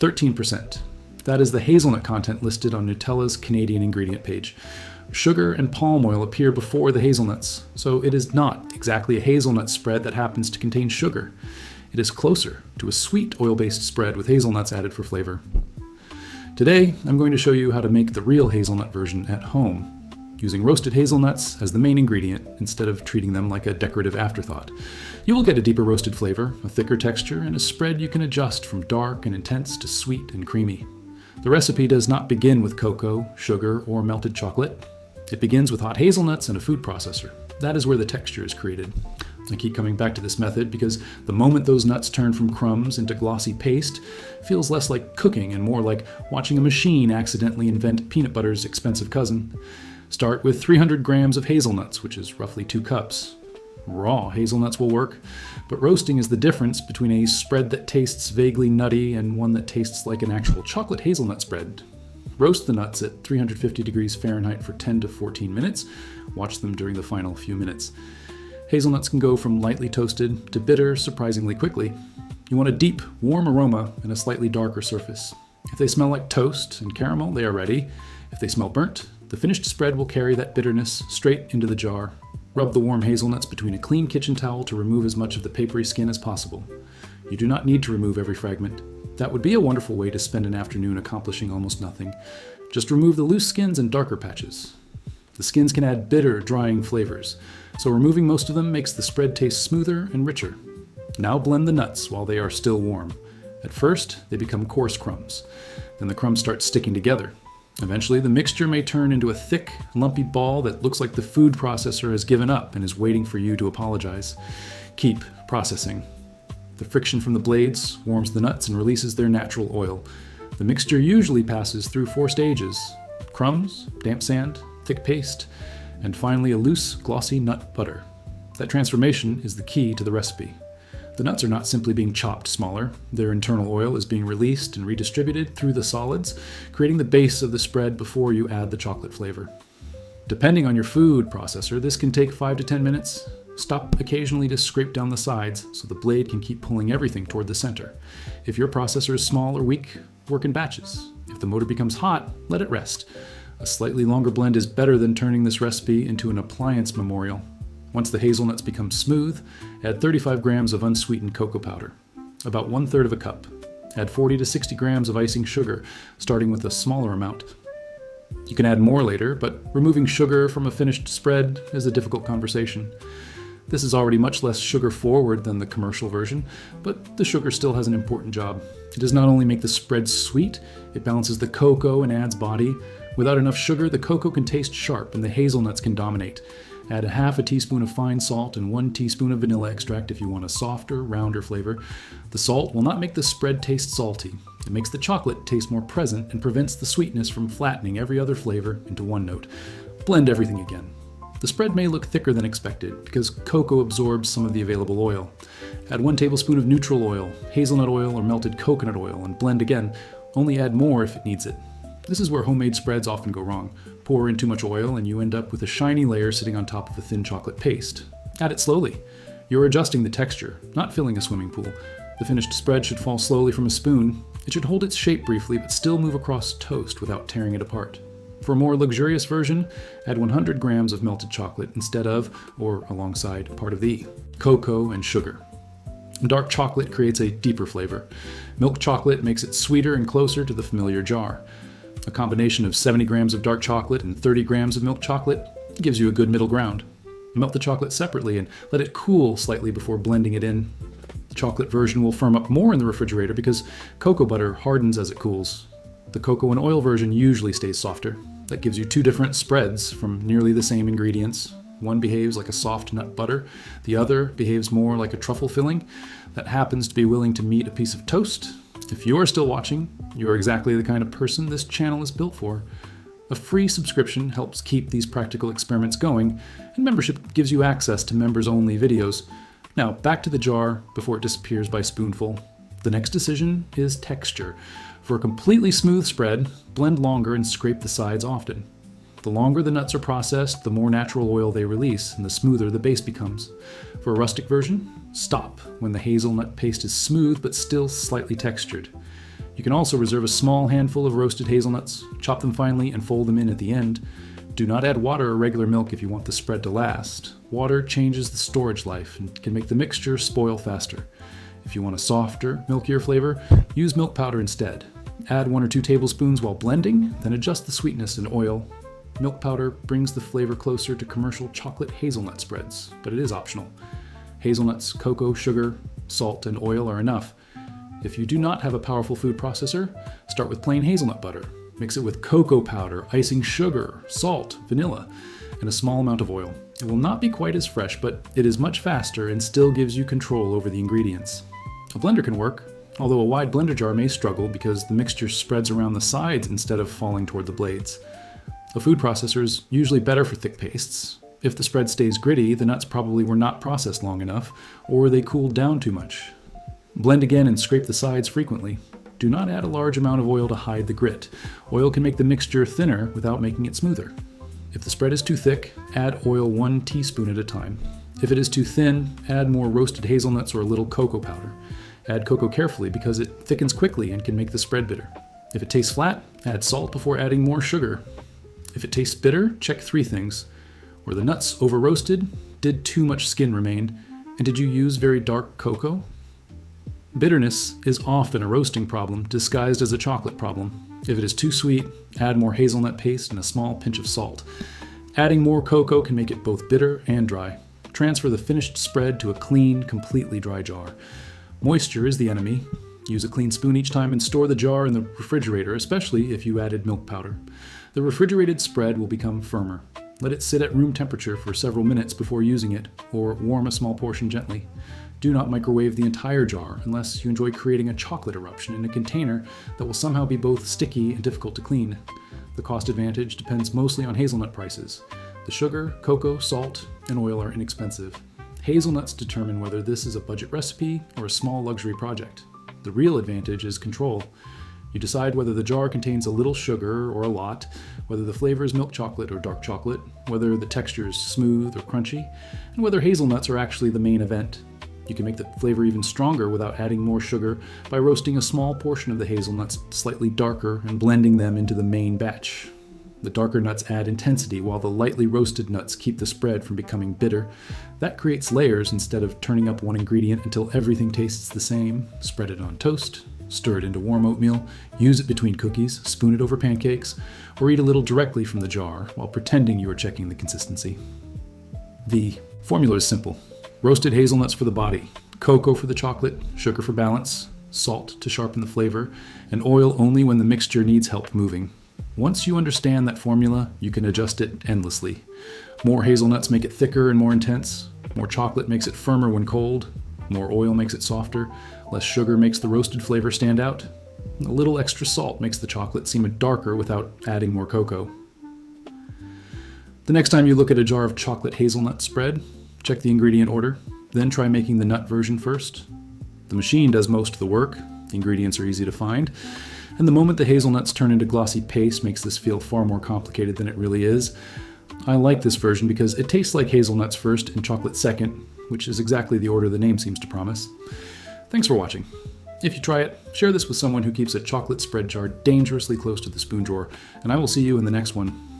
13%. That is the hazelnut content listed on Nutella's Canadian ingredient page. Sugar and palm oil appear before the hazelnuts, so it is not exactly a hazelnut spread that happens to contain sugar. It is closer to a sweet oil-based spread with hazelnuts added for flavor. Today, I'm going to show you how to make the real hazelnut version at home, using roasted hazelnuts as the main ingredient instead of treating them like a decorative afterthought. You will get a deeper roasted flavor, a thicker texture, and a spread you can adjust from dark and intense to sweet and creamy. The recipe does not begin with cocoa, sugar, or melted chocolate. It begins with hot hazelnuts and a food processor. That is where the texture is created. I keep coming back to this method because the moment those nuts turn from crumbs into glossy paste, feels less like cooking and more like watching a machine accidentally invent peanut butter's expensive cousin. Start with 300 grams of hazelnuts, which is roughly 2 cups. Raw hazelnuts will work, but roasting is the difference between a spread that tastes vaguely nutty and one that tastes like an actual chocolate hazelnut spread. Roast the nuts at 350 degrees Fahrenheit for 10 to 14 minutes. Watch them during the final few minutes. Hazelnuts can go from lightly toasted to bitter surprisingly quickly. You want a deep, warm aroma and a slightly darker surface. If they smell like toast and caramel, they are ready. If they smell burnt, the finished spread will carry that bitterness straight into the jar. Rub the warm hazelnuts between a clean kitchen towel to remove as much of the papery skin as possible. You do not need to remove every fragment. That would be a wonderful way to spend an afternoon accomplishing almost nothing. Just remove the loose skins and darker patches. The skins can add bitter, drying flavors, so removing most of them makes the spread taste smoother and richer. Now blend the nuts while they are still warm. At first, they become coarse crumbs. Then the crumbs start sticking together. Eventually, the mixture may turn into a thick, lumpy ball that looks like the food processor has given up and is waiting for you to apologize. Keep processing. The friction from the blades warms the nuts and releases their natural oil. The mixture usually passes through 4 stages: crumbs, damp sand, thick paste, and finally a loose, glossy nut butter. That transformation is the key to the recipe. The nuts are not simply being chopped smaller. Their internal oil is being released and redistributed through the solids, creating the base of the spread before you add the chocolate flavor. Depending on your food processor, this can take 5 to 10 minutes. Stop occasionally to scrape down the sides so the blade can keep pulling everything toward the center. If your processor is small or weak, work in batches. If the motor becomes hot, let it rest. A slightly longer blend is better than turning this recipe into an appliance memorial. Once the hazelnuts become smooth, add 35 grams of unsweetened cocoa powder, about 1/3 of a cup. Add 40 to 60 grams of icing sugar, starting with a smaller amount. You can add more later, but removing sugar from a finished spread is a difficult conversation. This is already much less sugar-forward than the commercial version, but the sugar still has an important job. It does not only make the spread sweet, it balances the cocoa and adds body. Without enough sugar, the cocoa can taste sharp and the hazelnuts can dominate. Add 1/2 teaspoon of fine salt and 1 teaspoon of vanilla extract if you want a softer, rounder flavor. The salt will not make the spread taste salty. It makes the chocolate taste more present and prevents the sweetness from flattening every other flavor into one note. Blend everything again. The spread may look thicker than expected because cocoa absorbs some of the available oil. Add 1 tablespoon of neutral oil, hazelnut oil, or melted coconut oil and blend again. Only add more if it needs it. This is where homemade spreads often go wrong. Pour in too much oil and you end up with a shiny layer sitting on top of a thin chocolate paste. Add it slowly. You're adjusting the texture, not filling a swimming pool. The finished spread should fall slowly from a spoon. It should hold its shape briefly but still move across toast without tearing it apart. For a more luxurious version, add 100 grams of melted chocolate instead of, or alongside, part of the cocoa and sugar. Dark chocolate creates a deeper flavor. Milk chocolate makes it sweeter and closer to the familiar jar. A combination of 70 grams of dark chocolate and 30 grams of milk chocolate gives you a good middle ground. Melt the chocolate separately and let it cool slightly before blending it in. The chocolate version will firm up more in the refrigerator because cocoa butter hardens as it cools. The cocoa and oil version usually stays softer. That gives you 2 different spreads from nearly the same ingredients. One behaves like a soft nut butter. The other behaves more like a truffle filling that happens to be willing to meet a piece of toast. If you are still watching, you are exactly the kind of person this channel is built for. A free subscription helps keep these practical experiments going, and membership gives you access to members-only videos. Now, back to the jar before it disappears by spoonful. The next decision is texture. For a completely smooth spread, blend longer and scrape the sides often. The longer the nuts are processed, the more natural oil they release, and the smoother the base becomes. For a rustic version, stop when the hazelnut paste is smooth but still slightly textured. You can also reserve a small handful of roasted hazelnuts, chop them finely, and fold them in at the end. Do not add water or regular milk if you want the spread to last. Water changes the storage life and can make the mixture spoil faster. If you want a softer, milkier flavor, use milk powder instead. Add 1 or 2 tablespoons while blending, then adjust the sweetness in oil. Milk powder brings the flavor closer to commercial chocolate hazelnut spreads, but it is optional. Hazelnuts, cocoa, sugar, salt, and oil are enough. If you do not have a powerful food processor, start with plain hazelnut butter. Mix it with cocoa powder, icing sugar, salt, vanilla, and a small amount of oil. It will not be quite as fresh, but it is much faster and still gives you control over the ingredients. A blender can work, although a wide blender jar may struggle because the mixture spreads around the sides instead of falling toward the blades. A food processor is usually better for thick pastes. If the spread stays gritty, the nuts probably were not processed long enough, or they cooled down too much. Blend again and scrape the sides frequently. Do not add a large amount of oil to hide the grit. Oil can make the mixture thinner without making it smoother. If the spread is too thick, add oil 1 teaspoon at a time. If it is too thin, add more roasted hazelnuts or a little cocoa powder. Add cocoa carefully because it thickens quickly and can make the spread bitter. If it tastes flat, add salt before adding more sugar. If it tastes bitter, check 3 things. Were the nuts over roasted? Did too much skin remain? And did you use very dark cocoa? Bitterness is often a roasting problem disguised as a chocolate problem. If it is too sweet, add more hazelnut paste and a small pinch of salt. Adding more cocoa can make it both bitter and dry. Transfer the finished spread to a clean, completely dry jar. Moisture is the enemy. Use a clean spoon each time and store the jar in the refrigerator, especially if you added milk powder. The refrigerated spread will become firmer. Let it sit at room temperature for several minutes before using it, or warm a small portion gently. Do not microwave the entire jar unless you enjoy creating a chocolate eruption in a container that will somehow be both sticky and difficult to clean. The cost advantage depends mostly on hazelnut prices. The sugar, cocoa, salt, and oil are inexpensive. Hazelnuts determine whether this is a budget recipe or a small luxury project. The real advantage is control. You decide whether the jar contains a little sugar or a lot, whether the flavor is milk chocolate or dark chocolate, whether the texture is smooth or crunchy, and whether hazelnuts are actually the main event. You can make the flavor even stronger without adding more sugar by roasting a small portion of the hazelnuts slightly darker and blending them into the main batch. The darker nuts add intensity while the lightly roasted nuts keep the spread from becoming bitter. That creates layers instead of turning up one ingredient until everything tastes the same. Spread it on toast, stir it into warm oatmeal, use it between cookies, spoon it over pancakes, or eat a little directly from the jar while pretending you are checking the consistency. The formula is simple. Roasted hazelnuts for the body, cocoa for the chocolate, sugar for balance, salt to sharpen the flavor, and oil only when the mixture needs help moving. Once you understand that formula, you can adjust it endlessly. More hazelnuts make it thicker and more intense. More chocolate makes it firmer when cold. More oil makes it softer. Less sugar makes the roasted flavor stand out. A little extra salt makes the chocolate seem darker without adding more cocoa. The next time you look at a jar of chocolate hazelnut spread, check the ingredient order, then try making the nut version first. The machine does most of the work, the ingredients are easy to find, and the moment the hazelnuts turn into glossy paste makes this feel far more complicated than it really is. I like this version because it tastes like hazelnuts first and chocolate second, which is exactly the order the name seems to promise. Thanks for watching. If you try it, share this with someone who keeps a chocolate spread jar dangerously close to the spoon drawer, and I will see you in the next one.